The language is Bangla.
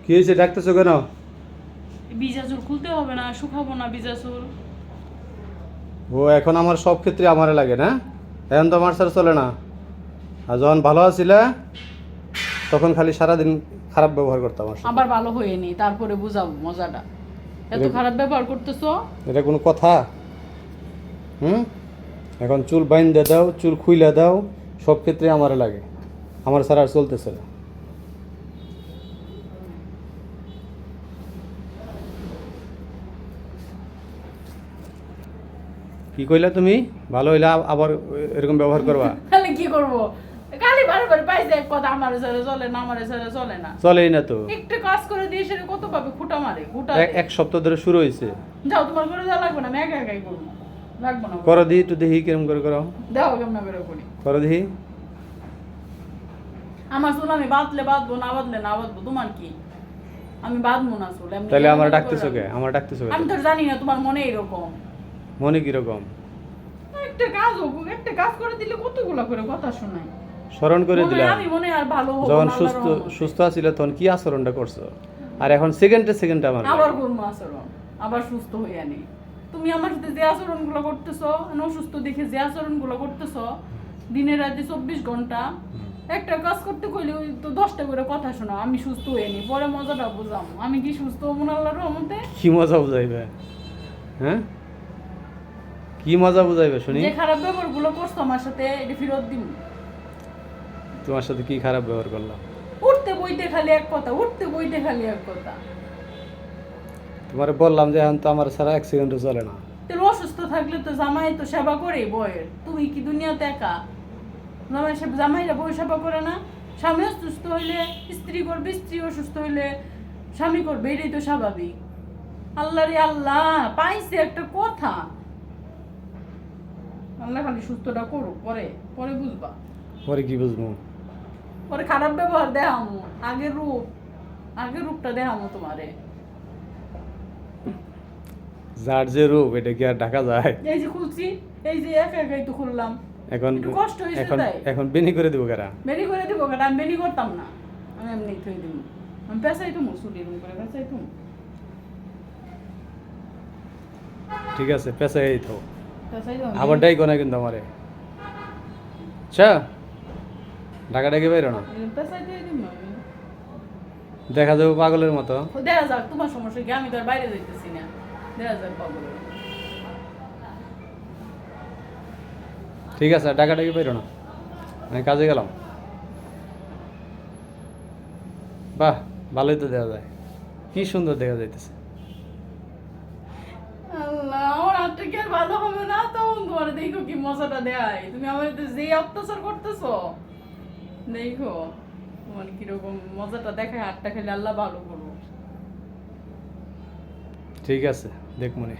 কি হয়েছে, ডাকতেছো কেন? ভিজা চুল খুলতে হবে না, শুকাবো না ভিজা চুল। ও এখন আমার সব ক্ষেত্রে আমারে লাগে না? এখন তো আমার স্যার চলে না। আর যখন ভালো আছিলে তখন খালি সারাদিন খারাপ ব্যবহার করতাম আমার সাথে। আবার ভালো হয়নি, তারপরে বুঝাবো মজাটা। এত খারাপ ব্যবহার করতেছো। এটা কোনো কথা? হুম? এখন চুল বাইন্ধে দাও, চুল খুইলে দাও, সব ক্ষেত্রে আমারে লাগে। আমার স্যার আর চলতেছে না। কি কইলা তুমি? ভালো হইলে আবার এরকম ব্যবহার করবা? তাহলে কি করবো? খালি বারবার পাইছে এক কথা, আমার ছেড়ে চলে না, আমার ছেড়ে চলে না। চলেই না তো। একটু কাজ করে দিয়ে সেটা কত পাবে, খুঁটা মারে খুঁটা। এক সপ্তাহ ধরে শুরু হয়েছে। যাও, তোমার করে দেওয়া লাগবে না, আমি একা একাই করবো। লাগবো না। করো দিই, একটু দেখি কিরম করে করো। দেও কেমন করে করি। করো দেখি। আমার চুল আমি বাঁধলে বাঁধবো, না বাঁধলে না বাঁধবো, তোমার কি? আমি বাঁধবো না চুল এমনি। তাহলে আমার কেমন করে ডাকতেছো কে? রাখবো? আমার ডাকতেছো কে? আমি তো জানি না তোমার মনে এরকম। মনে কিরকম? একটা কাজ হোক, একটা কাজ করে দিলে কতগুলো করে কথা শোনায়। স্মরণ করে মনে হয় দিলাম। আমি মনে হয় আর ভালো হবো যখন না, সুস্থ আল্লাহর রহমতে। সুস্থ আছিলে তখন কি আচরণটা করছো, আর এখন সেকেন্ডে সেকেন্ডে আমার আবার লাগে। করবো আচরণ, আবার সুস্থ হয়ে আনি। তুমি আমার সাথে যে আচরণ গুলো করতেছো, অসুস্থ দেখে যে আচরণ গুলো করতেছো, দিনে রাতে 24 ঘন্টা একটা কাজ করতে কইলে ওই তো 10টা করে কথা শোনো। আমি সুস্থ হয়ে নি, পরে মজাটা বুঝাম। আমি কি সুস্থ হবো না আল্লাহর রহমতে? কি মজা বুঝাইবে? হ্যাঁ, কি মজা বুঝাইবে শুনি? যে খারাপ ব্যবহার গুলো করছো আমার সাথে, এটা ফেরত দিন। তোমার সাথে কি খারাপ ব্যবহার করলাম? উঠতে বইতে খালি এক কথা, উঠতে বইতে খালি এক কথা। তোমারে বললাম যে এখন তো আমার সারা এক সেকেন্ডও চলে না। তাহলে অসুস্থ থাকলে তো জামাই তো সেবা করে বইয়ের। তুমি কি দুনিয়াতে একা? জামাইরা বই সেবা করে না? স্বামী অসুস্থ হইলে স্ত্রী করবে, স্ত্রী অসুস্থ হইলে স্বামী করবে, এটাই তো স্বাভাবিক। আল্লাহ রে আল্লাহ, পাইছে একটা কথা। আল্লাহ খালি সুস্থটা করুক, পরে পরে বুঝবা। পরে কি বুঝবো? পরে খারাপ ব্যবহার দেখামো, আগের রূপটা দেখামো তোমারে। যার যে রূপ, এটা কি আর ঢাকা যায়? এই যে খুলছি, এই যে একা একাই তো খুললাম। এখন একটু কষ্ট হয়েছে এখন তাই। এখন বেনি করে দিব কারা? বেরি করে দিব কেন? আমি বেরি করতাম না, আমি এমনি থই দিব। আমি পেঁচাই তুমি ছুটি রুম করে পেঁচাই তুমি। ঠিক আছে, পেশা এই তো। পেঁচাই দাও। আবার ডাইকো না কিন্তু আমারে। আচ্ছা, ঢাকা ডাকে বাইরো না। পেঁচাই দিয়ে দিব আমি। দেখা যাবে পাগলের মতো। দেখা যাক, তোমার সমস্যা কি? আমি তো আর বাইরে যাইতেছি না। দেখা যাক পাগলের। ঠিক আছে, ঢাকা ডাকে বাইরো না, আমি কাজে গেলাম। বাহ, ভালোই তো দেখা যায়, কি সুন্দর দেখা যাইতেছে। আল্লাহ, আমার হাতটা কি আর ভালো হবে না? তখন তোমার দেখো কি মজাটা দেয়। তুমি আমার যে অত্যাচার করতেছো, দেখো তোমার কিরকম মজাটা দেখায়। হাতটা খেলে আল্লাহ ভালো করবো। ঠিক আছে, দেখ মনে।